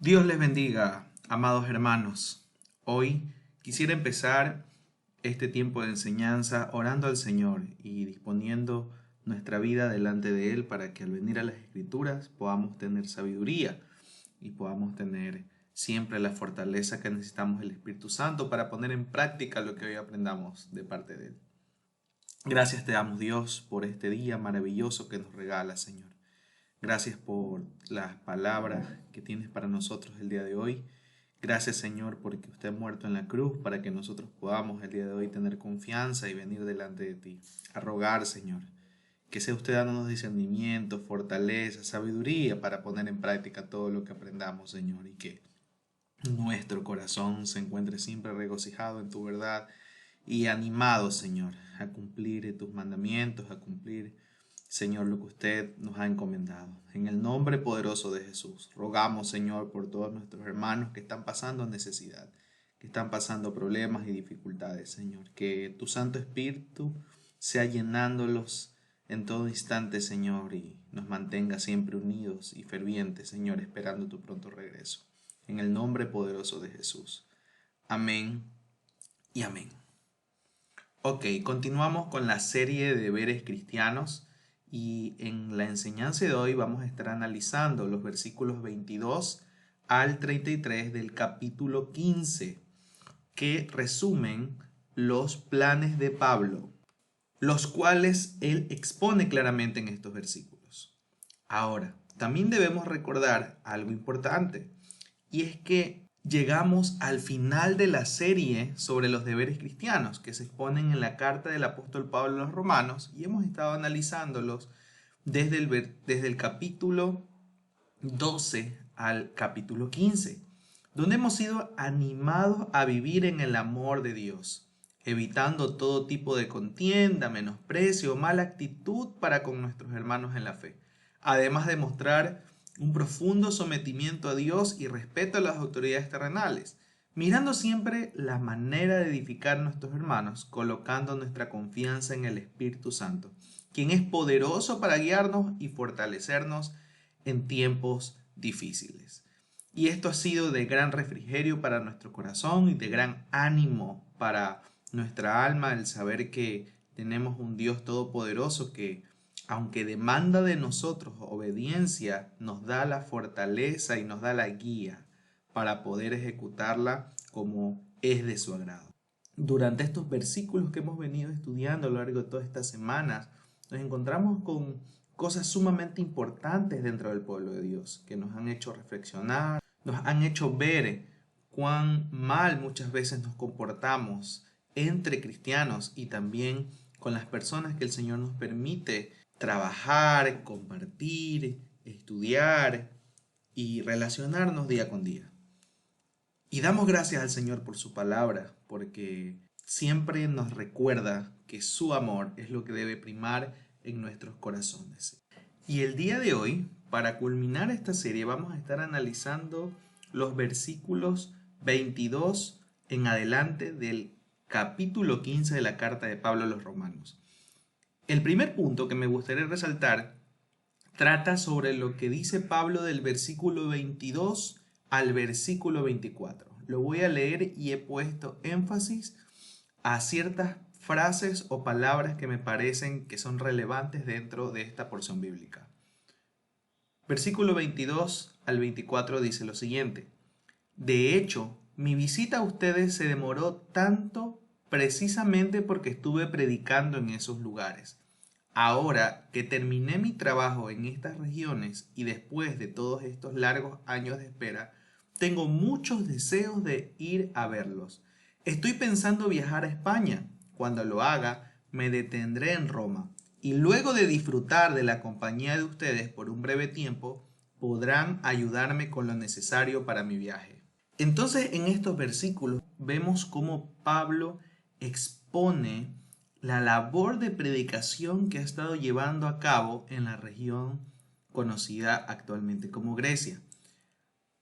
Dios les bendiga, amados hermanos. Hoy quisiera empezar este tiempo de enseñanza orando al Señor y disponiendo nuestra vida delante de Él para que al venir a las Escrituras podamos tener sabiduría y podamos tener siempre la fortaleza que necesitamos del Espíritu Santo para poner en práctica lo que hoy aprendamos de parte de Él. Gracias te damos, Dios, por este día maravilloso que nos regala, Señor. Gracias por las palabras que tienes para nosotros el día de hoy. Gracias, Señor, porque usted ha muerto en la cruz para que nosotros podamos el día de hoy tener confianza y venir delante de ti. A rogar, Señor, que sea usted dándonos discernimiento, fortaleza, sabiduría para poner en práctica todo lo que aprendamos, Señor, y que nuestro corazón se encuentre siempre regocijado en tu verdad y animado, Señor, a cumplir tus mandamientos, a cumplir, Señor, lo que usted nos ha encomendado. En el nombre poderoso de Jesús, rogamos, Señor, por todos nuestros hermanos que están pasando necesidad, que están pasando problemas y dificultades, Señor. Que tu Santo Espíritu sea llenándolos en todo instante, Señor, y nos mantenga siempre unidos y fervientes, Señor, esperando tu pronto regreso. En el nombre poderoso de Jesús. Amén y amén. Ok, continuamos con la serie de deberes cristianos y en la enseñanza de hoy vamos a estar analizando los versículos 22 al 33 del capítulo 15 que resumen los planes de Pablo, los cuales él expone claramente en estos versículos. Ahora, también debemos recordar algo importante y es que llegamos al final de la serie sobre los deberes cristianos que se exponen en la carta del apóstol Pablo a los Romanos y hemos estado analizándolos desde el capítulo 12 al capítulo 15, donde hemos sido animados a vivir en el amor de Dios, evitando todo tipo de contienda, menosprecio o mala actitud para con nuestros hermanos en la fe, además de mostrar un profundo sometimiento a Dios y respeto a las autoridades terrenales, mirando siempre la manera de edificar a nuestros hermanos, colocando nuestra confianza en el Espíritu Santo, quien es poderoso para guiarnos y fortalecernos en tiempos difíciles. Y esto ha sido de gran refrigerio para nuestro corazón y de gran ánimo para nuestra alma el saber que tenemos un Dios todopoderoso que, aunque demanda de nosotros obediencia, nos da la fortaleza y nos da la guía para poder ejecutarla como es de su agrado. Durante estos versículos que hemos venido estudiando a lo largo de todas estas semanas, nos encontramos con cosas sumamente importantes dentro del pueblo de Dios, que nos han hecho reflexionar, nos han hecho ver cuán mal muchas veces nos comportamos entre cristianos y también con las personas que el Señor nos permite trabajar, compartir, estudiar y relacionarnos día con día. Y damos gracias al Señor por su palabra, porque siempre nos recuerda que su amor es lo que debe primar en nuestros corazones. Y el día de hoy, para culminar esta serie, vamos a estar analizando los versículos 22 en adelante del capítulo 15 de la carta de Pablo a los Romanos. El primer punto que me gustaría resaltar trata sobre lo que dice Pablo del versículo 22 al versículo 24. Lo voy a leer y he puesto énfasis a ciertas frases o palabras que me parecen que son relevantes dentro de esta porción bíblica. Versículo 22 al 24 dice lo siguiente: de hecho, mi visita a ustedes se demoró tanto precisamente porque estuve predicando en esos lugares. Ahora que terminé mi trabajo en estas regiones y después de todos estos largos años de espera, tengo muchos deseos de ir a verlos. Estoy pensando viajar a España. Cuando lo haga, me detendré en Roma y luego de disfrutar de la compañía de ustedes por un breve tiempo, podrán ayudarme con lo necesario para mi viaje. Entonces, en estos versículos vemos cómo Pablo expone la labor de predicación que ha estado llevando a cabo en la región conocida actualmente como Grecia.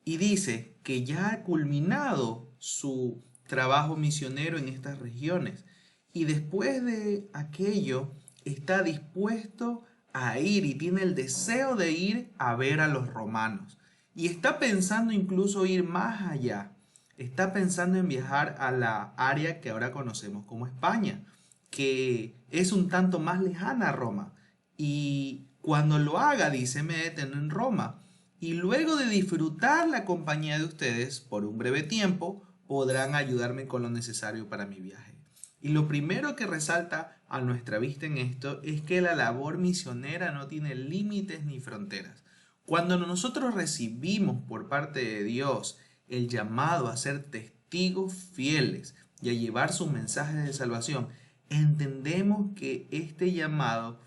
Y dice que ya ha culminado su trabajo misionero en estas regiones. Y después de aquello está dispuesto a ir y tiene el deseo de ir a ver a los romanos. y está pensando incluso ir más allá. Está pensando en viajar a la área que ahora conocemos como España, que es un tanto más lejana a Roma. Y cuando lo haga, dice, me detengo en Roma. Y luego de disfrutar la compañía de ustedes por un breve tiempo, podrán ayudarme con lo necesario para mi viaje. Y lo primero que resalta a nuestra vista en esto es que la labor misionera no tiene límites ni fronteras. Cuando nosotros recibimos por parte de Dios el llamado a ser testigos fieles y a llevar sus mensajes de salvación, entendemos que este llamado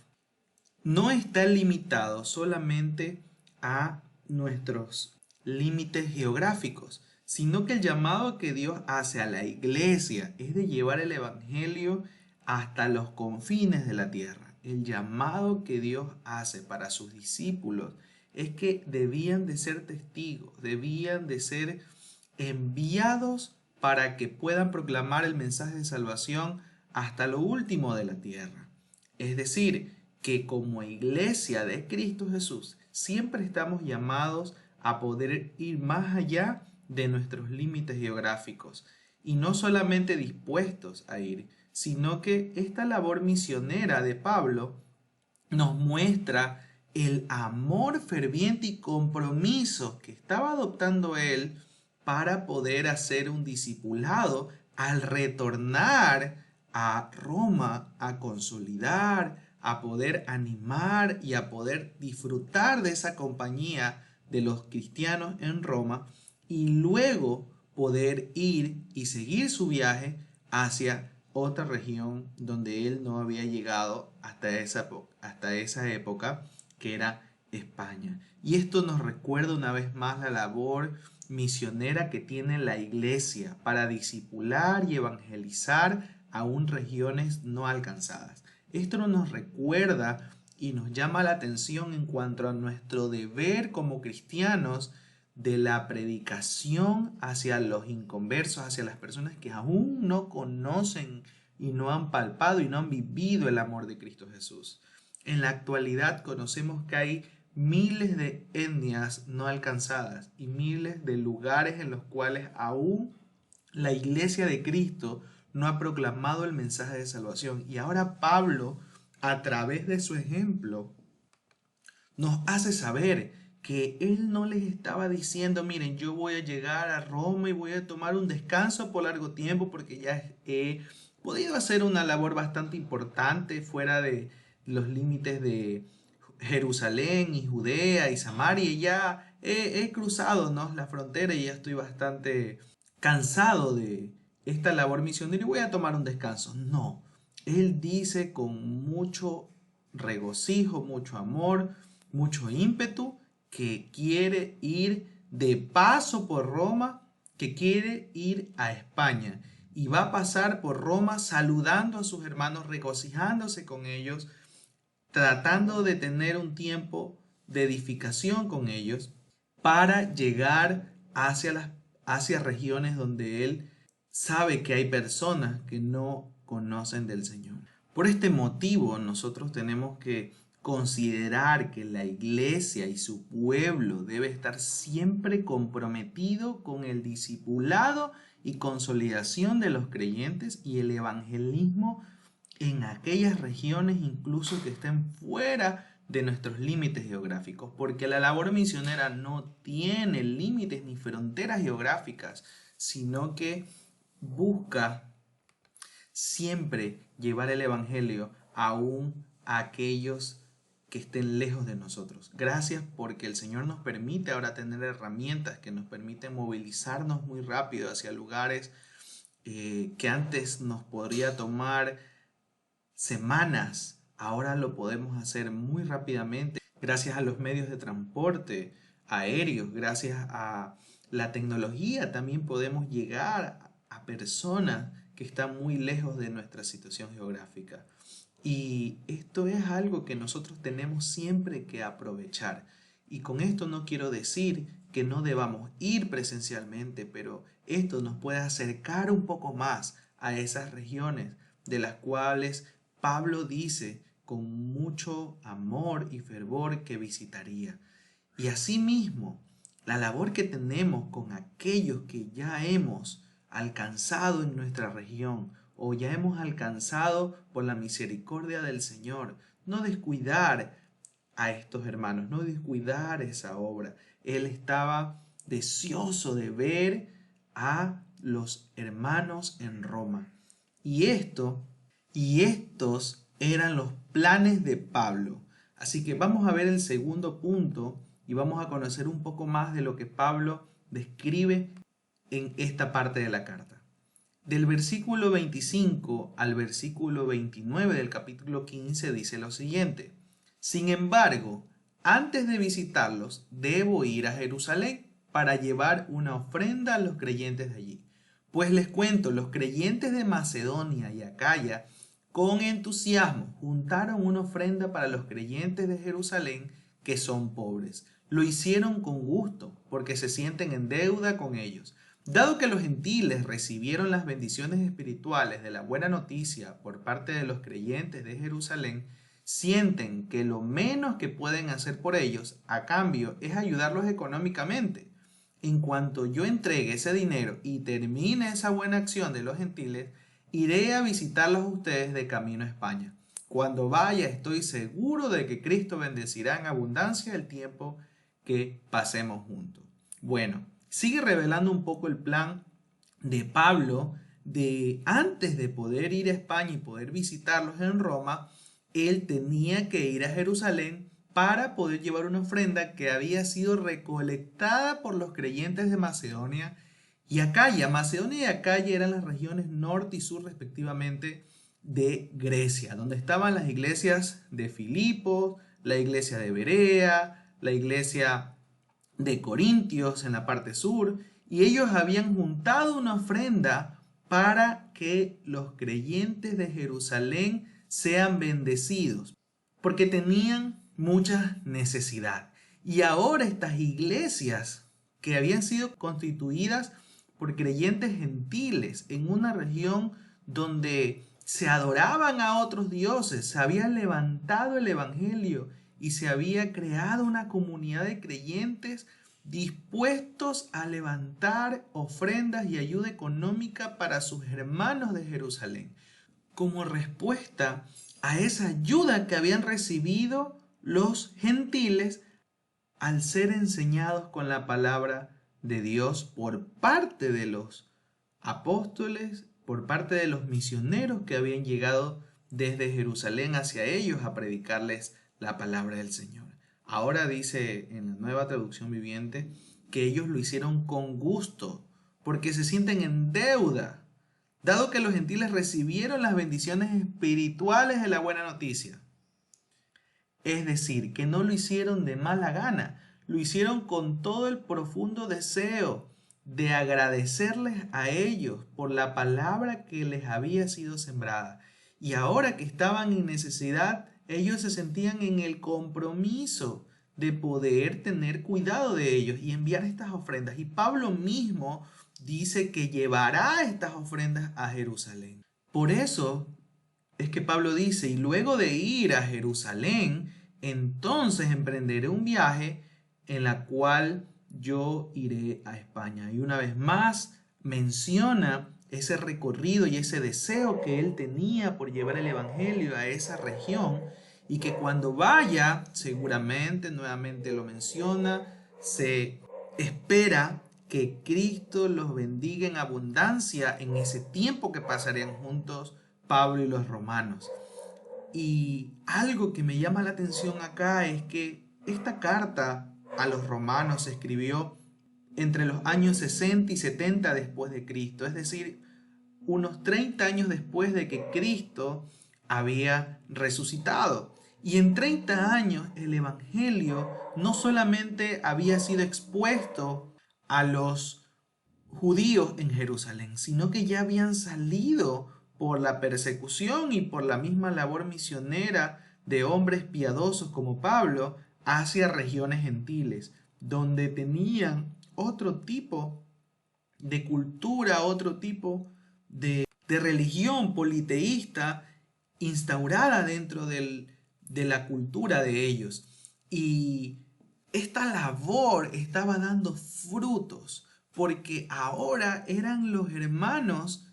no está limitado solamente a nuestros límites geográficos, sino que el llamado que Dios hace a la iglesia es de llevar el evangelio hasta los confines de la tierra. El llamado que Dios hace para sus discípulos es que debían de ser testigos, debían de ser enviados para que puedan proclamar el mensaje de salvación hasta lo último de la tierra. Es decir, que como iglesia de Cristo Jesús siempre estamos llamados a poder ir más allá de nuestros límites geográficos y no solamente dispuestos a ir, sino que esta labor misionera de Pablo nos muestra el amor ferviente y compromiso que estaba adoptando él para poder hacer un discipulado al retornar a Roma, a consolidar, a poder animar y a poder disfrutar de esa compañía de los cristianos en Roma y luego poder ir y seguir su viaje hacia otra región donde él no había llegado hasta esa época, que era España. Y esto nos recuerda una vez más la labor misionera que tiene la iglesia para discipular y evangelizar aún regiones no alcanzadas. Esto nos recuerda y nos llama la atención en cuanto a nuestro deber como cristianos de la predicación hacia los inconversos, hacia las personas que aún no conocen y no han palpado y no han vivido el amor de Cristo Jesús. En la actualidad conocemos que hay miles de etnias no alcanzadas y miles de lugares en los cuales aún la iglesia de Cristo no ha proclamado el mensaje de salvación. Y ahora Pablo, a través de su ejemplo, nos hace saber que él no les estaba diciendo, miren, yo voy a llegar a Roma y voy a tomar un descanso por largo tiempo porque ya he podido hacer una labor bastante importante fuera de los límites de Jerusalén y Judea y Samaria, y ya he cruzado, ¿no?, la frontera y ya estoy bastante cansado de esta labor misionera y voy a tomar un descanso. No, él dice con mucho regocijo, mucho amor, mucho ímpetu, que quiere ir de paso por Roma, que quiere ir a España y va a pasar por Roma saludando a sus hermanos, regocijándose con ellos, tratando de tener un tiempo de edificación con ellos para llegar hacia regiones donde él sabe que hay personas que no conocen del Señor. Por este motivo, nosotros tenemos que considerar que la iglesia y su pueblo debe estar siempre comprometido con el discipulado y consolidación de los creyentes y el evangelismo en aquellas regiones incluso que estén fuera de nuestros límites geográficos, porque la labor misionera no tiene límites ni fronteras geográficas, sino que busca siempre llevar el evangelio aún a aquellos que estén lejos de nosotros. Gracias porque el Señor nos permite ahora tener herramientas que nos permiten movilizarnos muy rápido hacia lugares que antes nos podría tomar semanas. Ahora lo podemos hacer muy rápidamente gracias a los medios de transporte aéreos, gracias a la tecnología también podemos llegar a personas que están muy lejos de nuestra situación geográfica. Y esto es algo que nosotros tenemos siempre que aprovechar. Y con esto no quiero decir que no debamos ir presencialmente, pero esto nos puede acercar un poco más a esas regiones de las cuales Pablo dice con mucho amor y fervor que visitaría. Y asimismo, la labor que tenemos con aquellos que ya hemos alcanzado en nuestra región o ya hemos alcanzado por la misericordia del Señor. No descuidar a estos hermanos, no descuidar esa obra. Él estaba deseoso de ver a los hermanos en Roma. Y estos eran los planes de Pablo. Así que vamos a ver el segundo punto y vamos a conocer un poco más de lo que Pablo describe en esta parte de la carta. Del versículo 25 al versículo 29 del capítulo 15 dice lo siguiente: Sin embargo, antes de visitarlos, debo ir a Jerusalén para llevar una ofrenda a los creyentes de allí. Pues les cuento, los creyentes de Macedonia y Acaya, con entusiasmo, juntaron una ofrenda para los creyentes de Jerusalén que son pobres. Lo hicieron con gusto, porque se sienten en deuda con ellos. Dado que los gentiles recibieron las bendiciones espirituales de la buena noticia por parte de los creyentes de Jerusalén, sienten que lo menos que pueden hacer por ellos a cambio es ayudarlos económicamente. En cuanto yo entregue ese dinero y termine esa buena acción de los gentiles, iré a visitarlos a ustedes de camino a España. Cuando vaya, estoy seguro de que Cristo bendecirá en abundancia el tiempo que pasemos juntos. Bueno, sigue revelando un poco el plan de Pablo de antes de poder ir a España y poder visitarlos en Roma, él tenía que ir a Jerusalén para poder llevar una ofrenda que había sido recolectada por los creyentes de Macedonia y Acaya. Macedonia y Acaya eran las regiones norte y sur respectivamente de Grecia, donde estaban las iglesias de Filipos, la iglesia de Berea, la iglesia de Corintios en la parte sur, y ellos habían juntado una ofrenda para que los creyentes de Jerusalén sean bendecidos, porque tenían mucha necesidad. Y ahora estas iglesias que habían sido constituidas por creyentes gentiles en una región donde se adoraban a otros dioses, se había levantado el evangelio y se había creado una comunidad de creyentes dispuestos a levantar ofrendas y ayuda económica para sus hermanos de Jerusalén, como respuesta a esa ayuda que habían recibido los gentiles al ser enseñados con la palabra de Dios por parte de los apóstoles, por parte de los misioneros que habían llegado desde Jerusalén hacia ellos a predicarles la palabra del Señor. Ahora dice en la Nueva Traducción Viviente que ellos lo hicieron con gusto, porque se sienten en deuda, dado que los gentiles recibieron las bendiciones espirituales de la buena noticia. Es decir, que no lo hicieron de mala gana, lo hicieron con todo el profundo deseo de agradecerles a ellos por la palabra que les había sido sembrada. Y ahora que estaban en necesidad, ellos se sentían en el compromiso de poder tener cuidado de ellos y enviar estas ofrendas. Y Pablo mismo dice que llevará estas ofrendas a Jerusalén. Por eso es que Pablo dice, y luego de ir a Jerusalén, entonces emprenderé un viaje en la cual yo iré a España. Y una vez más menciona ese recorrido y ese deseo que él tenía por llevar el evangelio a esa región y que cuando vaya, seguramente, nuevamente lo menciona, se espera que Cristo los bendiga en abundancia en ese tiempo que pasarían juntos Pablo y los romanos. Y algo que me llama la atención acá es que esta carta a los romanos se escribió entre los años 60 y 70 después de Cristo, es decir, unos 30 años después de que Cristo había resucitado. Y en 30 años el evangelio no solamente había sido expuesto a los judíos en Jerusalén, sino que ya habían salido por la persecución y por la misma labor misionera de hombres piadosos como Pablo hacia regiones gentiles, donde tenían otro tipo de cultura, otro tipo de religión politeísta instaurada dentro de la cultura de ellos. Y esta labor estaba dando frutos, porque ahora eran los hermanos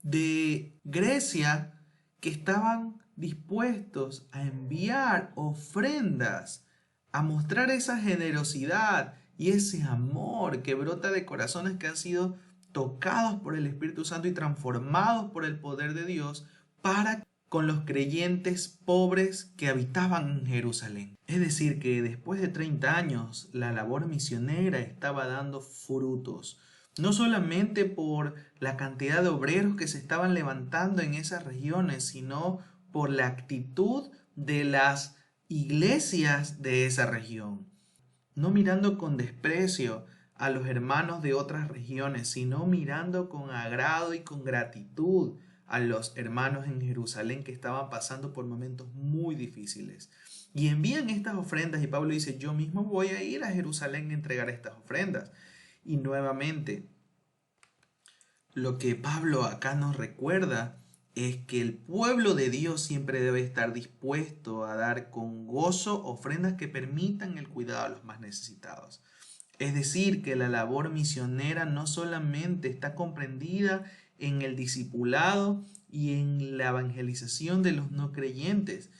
de Grecia que estaban dispuestos a enviar ofrendas, a mostrar esa generosidad y ese amor que brota de corazones que han sido tocados por el Espíritu Santo y transformados por el poder de Dios para con los creyentes pobres que habitaban en Jerusalén. Es decir, que después de 30 años la labor misionera estaba dando frutos, no solamente por la cantidad de obreros que se estaban levantando en esas regiones, sino por la actitud de las iglesias de esa región, no mirando con desprecio a los hermanos de otras regiones, sino mirando con agrado y con gratitud a los hermanos en Jerusalén que estaban pasando por momentos muy difíciles. Y envían estas ofrendas y Pablo dice, yo mismo voy a ir a Jerusalén a entregar estas ofrendas. Y nuevamente, lo que Pablo acá nos recuerda es que el pueblo de Dios siempre debe estar dispuesto a dar con gozo ofrendas que permitan el cuidado a los más necesitados. Es decir, que la labor misionera no solamente está comprendida en el discipulado y en la evangelización de los no creyentes,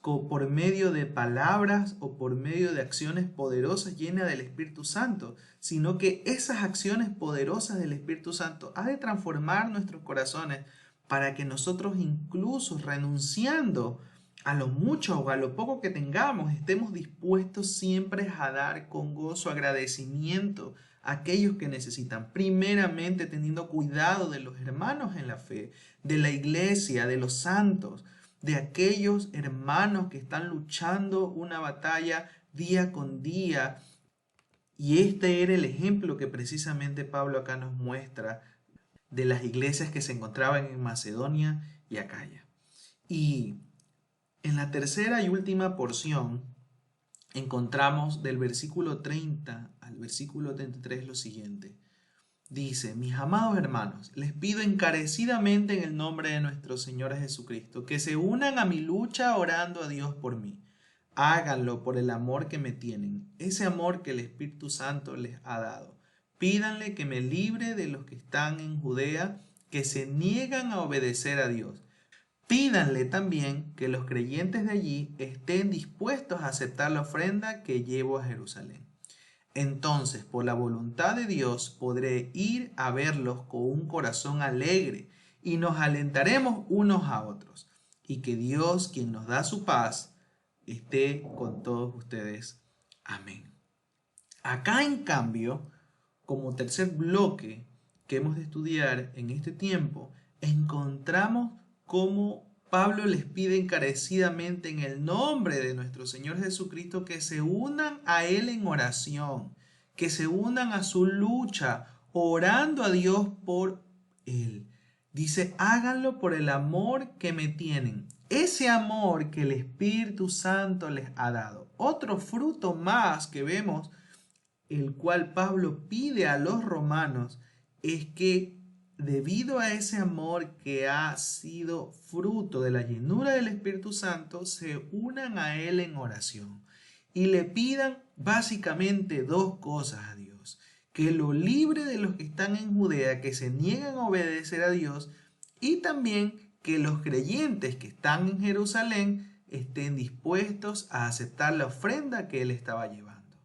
por medio de palabras o por medio de acciones poderosas llenas del Espíritu Santo, sino que esas acciones poderosas del Espíritu Santo ha de transformar nuestros corazones para que nosotros, incluso renunciando a lo mucho o a lo poco que tengamos, estemos dispuestos siempre a dar con gozo, agradecimiento a aquellos que necesitan, primeramente teniendo cuidado de los hermanos en la fe, de la iglesia, de los santos, de aquellos hermanos que están luchando una batalla día con día. Y este era el ejemplo que precisamente Pablo acá nos muestra de las iglesias que se encontraban en Macedonia y Acaya. Y en la tercera y última porción encontramos del versículo 30 al versículo 33 lo siguiente. Dice, mis amados hermanos, les pido encarecidamente en el nombre de nuestro Señor Jesucristo que se unan a mi lucha orando a Dios por mí. Háganlo por el amor que me tienen, ese amor que el Espíritu Santo les ha dado. Pídanle que me libre de los que están en Judea, que se niegan a obedecer a Dios. Pídanle también que los creyentes de allí estén dispuestos a aceptar la ofrenda que llevo a Jerusalén. Entonces, por la voluntad de Dios, podré ir a verlos con un corazón alegre y nos alentaremos unos a otros. Y que Dios, quien nos da su paz, esté con todos ustedes. Amén. Acá, en cambio, como tercer bloque que hemos de estudiar en este tiempo, encontramos cómo Pablo les pide encarecidamente en el nombre de nuestro Señor Jesucristo que se unan a Él en oración, que se unan a su lucha, orando a Dios por Él. Dice, háganlo por el amor que me tienen, ese amor que el Espíritu Santo les ha dado. Otro fruto más que vemos, el cual Pablo pide a los romanos, es que debido a ese amor que ha sido fruto de la llenura del Espíritu Santo, se unan a Él en oración y le pidan básicamente dos cosas a Dios: que lo libre de los que están en Judea, que se niegan a obedecer a Dios, y también que los creyentes que están en Jerusalén estén dispuestos a aceptar la ofrenda que Él estaba llevando.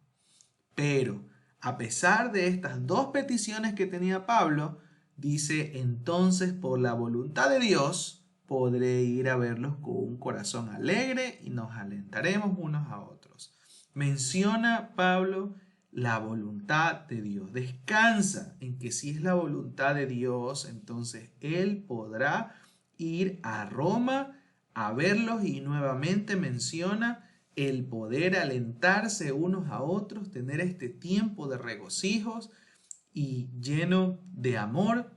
Pero, a pesar de estas dos peticiones que tenía Pablo, dice, entonces por la voluntad de Dios podré ir a verlos con un corazón alegre y nos alentaremos unos a otros. Menciona Pablo la voluntad de Dios. Descansa en que si es la voluntad de Dios, entonces él podrá ir a Roma a verlos, y nuevamente menciona el poder alentarse unos a otros, tener este tiempo de regocijos y lleno de amor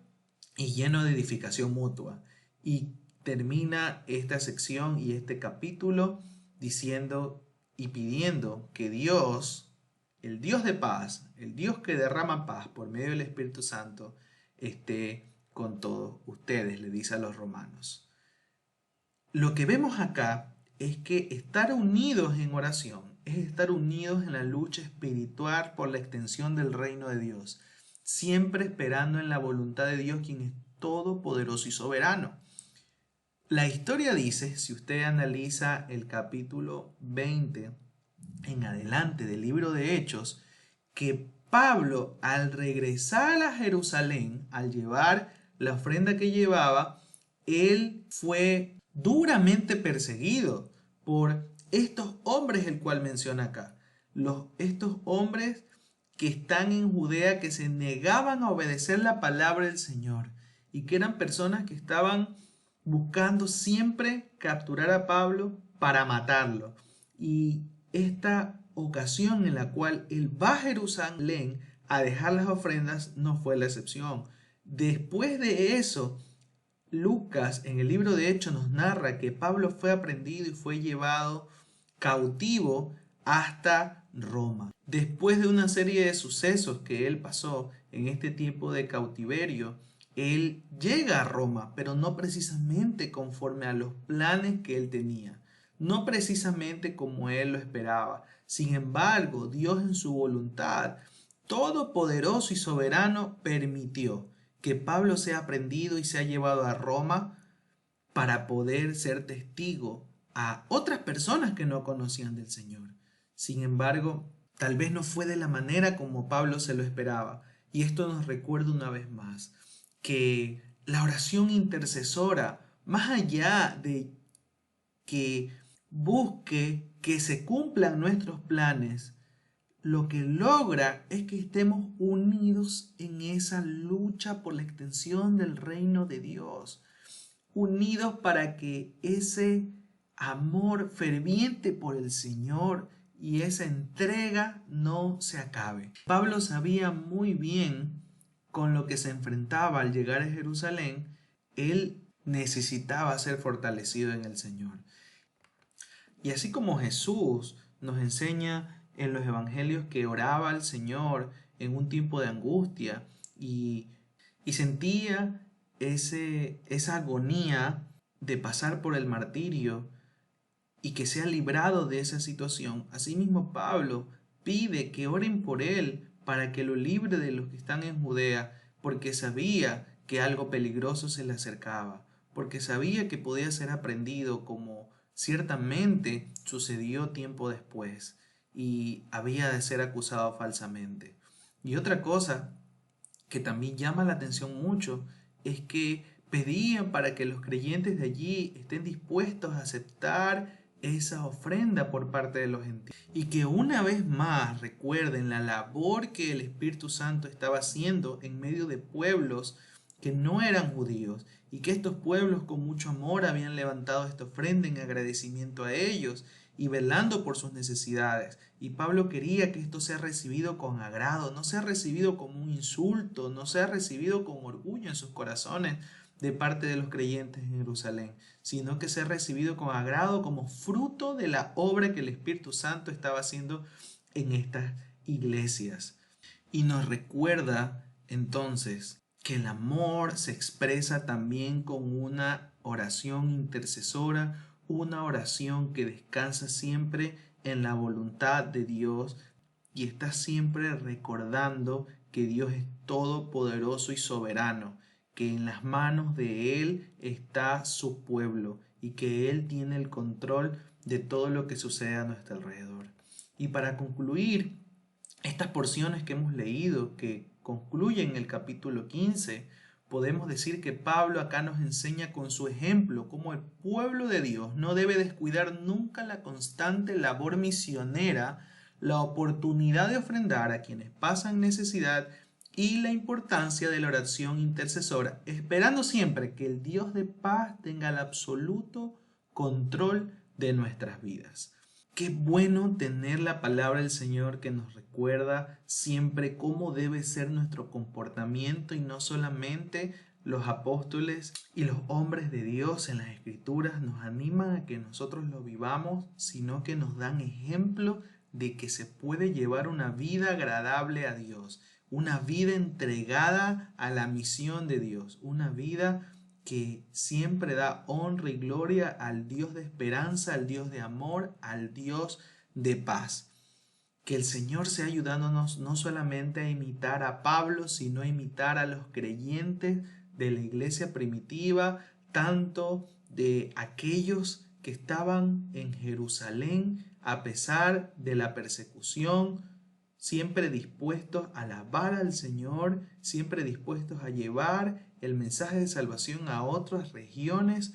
y lleno de edificación mutua. Y termina esta sección y este capítulo diciendo y pidiendo que Dios, el Dios de paz, el Dios que derrama paz por medio del Espíritu Santo, esté con todos ustedes, le dice a los romanos. Lo que vemos acá es que estar unidos en oración es estar unidos en la lucha espiritual por la extensión del reino de Dios, siempre esperando en la voluntad de Dios, quien es todopoderoso y soberano. La historia dice, si usted analiza el capítulo 20 en adelante del libro de Hechos, que Pablo, al regresar a Jerusalén, al llevar la ofrenda que llevaba, él fue duramente perseguido por estos hombres, el cual menciona acá. Estos hombres que están en Judea, que se negaban a obedecer la palabra del Señor y que eran personas que estaban buscando siempre capturar a Pablo para matarlo. Y esta ocasión en la cual él va a Jerusalén a dejar las ofrendas no fue la excepción. Después de eso, Lucas en el libro de Hechos nos narra que Pablo fue aprehendido y fue llevado cautivo hasta Roma. Después de una serie de sucesos que él pasó en este tiempo de cautiverio, él llega a Roma, pero no precisamente conforme a los planes que él tenía, no precisamente como él lo esperaba. Sin embargo, Dios en su voluntad, todopoderoso y soberano, permitió que Pablo sea aprehendido y sea llevado a Roma para poder ser testigo a otras personas que no conocían del Señor. Sin embargo, tal vez no fue de la manera como Pablo se lo esperaba. Y esto nos recuerda una vez más que la oración intercesora, más allá de que busque que se cumplan nuestros planes, lo que logra es que estemos unidos en esa lucha por la extensión del reino de Dios, unidos para que ese amor ferviente por el Señor y esa entrega no se acabe. Pablo sabía muy bien con lo que se enfrentaba al llegar a Jerusalén. Él necesitaba ser fortalecido en el Señor. Y así como Jesús nos enseña en los evangelios que oraba al Señor en un tiempo de angustia y sentía esa agonía de pasar por el martirio y que sea librado de esa situación, asimismo Pablo pide que oren por él para que lo libre de los que están en Judea, porque sabía que algo peligroso se le acercaba, porque sabía que podía ser aprendido como ciertamente sucedió tiempo después y había de ser acusado falsamente. Y otra cosa que también llama la atención mucho es que pedían para que los creyentes de allí estén dispuestos a aceptar esa ofrenda por parte de los gentiles y que una vez más recuerden la labor que el Espíritu Santo estaba haciendo en medio de pueblos que no eran judíos y que estos pueblos con mucho amor habían levantado esta ofrenda en agradecimiento a ellos y velando por sus necesidades. Y Pablo quería que esto sea recibido con agrado, no sea recibido como un insulto, no sea recibido con orgullo en sus corazones de parte de los creyentes en Jerusalén, sino que sea recibido con agrado como fruto de la obra que el Espíritu Santo estaba haciendo en estas iglesias. Y nos recuerda entonces que el amor se expresa también con una oración intercesora, una oración que descansa siempre en la voluntad de Dios y está siempre recordando que Dios es todopoderoso y soberano, que en las manos de Él está su pueblo y que Él tiene el control de todo lo que sucede a nuestro alrededor. Y para concluir, estas porciones que hemos leído, que concluyen el capítulo 15, podemos decir que Pablo acá nos enseña con su ejemplo cómo el pueblo de Dios no debe descuidar nunca la constante labor misionera, la oportunidad de ofrendar a quienes pasan necesidad y la importancia de la oración intercesora, esperando siempre que el Dios de paz tenga el absoluto control de nuestras vidas. Qué bueno tener la palabra del Señor que nos recuerda siempre cómo debe ser nuestro comportamiento y no solamente los apóstoles y los hombres de Dios en las Escrituras nos animan a que nosotros lo vivamos, sino que nos dan ejemplo de que se puede llevar una vida agradable a Dios, una vida entregada a la misión de Dios, una vida que siempre da honra y gloria al Dios de esperanza, al Dios de amor, al Dios de paz. Que el Señor sea ayudándonos no solamente a imitar a Pablo, sino a imitar a los creyentes de la iglesia primitiva, tanto de aquellos que estaban en Jerusalén a pesar de la persecución, siempre dispuestos a alabar al Señor, siempre dispuestos a llevar el mensaje de salvación a otras regiones,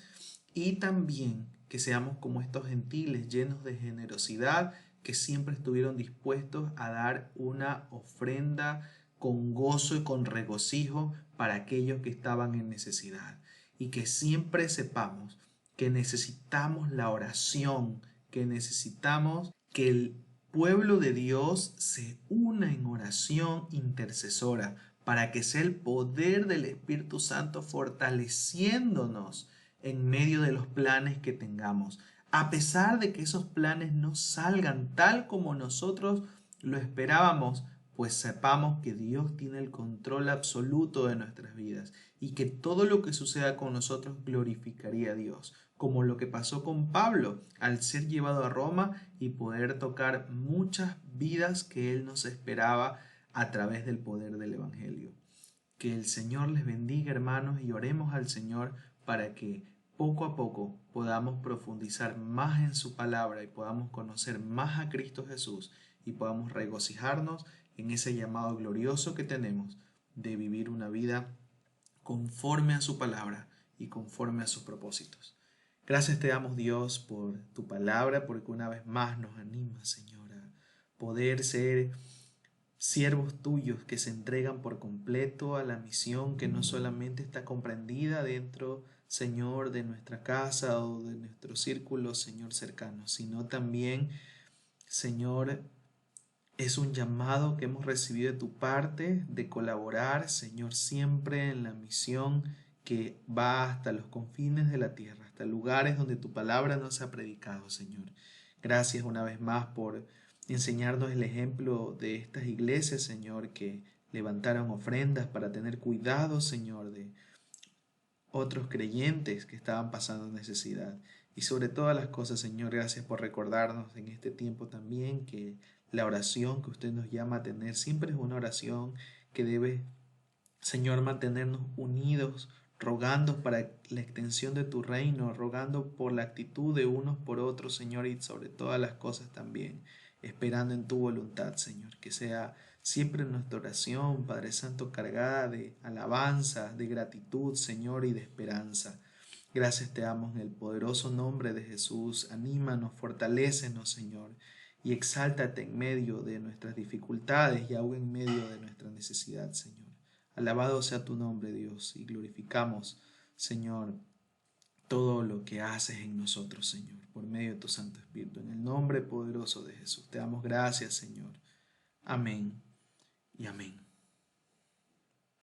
y también que seamos como estos gentiles llenos de generosidad, que siempre estuvieron dispuestos a dar una ofrenda con gozo y con regocijo para aquellos que estaban en necesidad. Y que siempre sepamos que necesitamos la oración, que necesitamos que el pueblo de Dios se una en oración intercesora para que sea el poder del Espíritu Santo fortaleciéndonos en medio de los planes que tengamos. A pesar de que esos planes no salgan tal como nosotros lo esperábamos, pues sepamos que Dios tiene el control absoluto de nuestras vidas y que todo lo que suceda con nosotros glorificaría a Dios, como lo que pasó con Pablo al ser llevado a Roma y poder tocar muchas vidas que él nos esperaba a través del poder del Evangelio. Que el Señor les bendiga, hermanos, y oremos al Señor para que poco a poco podamos profundizar más en su palabra y podamos conocer más a Cristo Jesús y podamos regocijarnos en ese llamado glorioso que tenemos de vivir una vida conforme a su palabra y conforme a sus propósitos. Gracias te damos, Dios, por tu palabra, porque una vez más nos anima, Señor, a poder ser siervos tuyos que se entregan por completo a la misión que no solamente está comprendida dentro, Señor, de nuestra casa o de nuestro círculo, Señor, cercano, sino también, Señor, es un llamado que hemos recibido de tu parte de colaborar, Señor, siempre en la misión que va hasta los confines de la tierra, hasta lugares donde tu palabra nos ha predicado, Señor. Gracias una vez más por enseñarnos el ejemplo de estas iglesias, Señor, que levantaron ofrendas para tener cuidado, Señor, de otros creyentes que estaban pasando necesidad. Y sobre todas las cosas, Señor, gracias por recordarnos en este tiempo también que la oración que usted nos llama a tener siempre es una oración que debe, Señor, mantenernos unidos, rogando para la extensión de tu reino, rogando por la actitud de unos por otros, Señor, y sobre todas las cosas también, esperando en tu voluntad, Señor, que sea siempre nuestra oración, Padre Santo, cargada de alabanza, de gratitud, Señor, y de esperanza. Gracias te damos en el poderoso nombre de Jesús. Anímanos, fortalécenos, Señor, y exáltate en medio de nuestras dificultades y aún en medio de nuestra necesidad, Señor. Alabado sea tu nombre, Dios, y glorificamos, Señor, todo lo que haces en nosotros, Señor, por medio de tu Santo Espíritu. En el nombre poderoso de Jesús, te damos gracias, Señor. Amén y amén.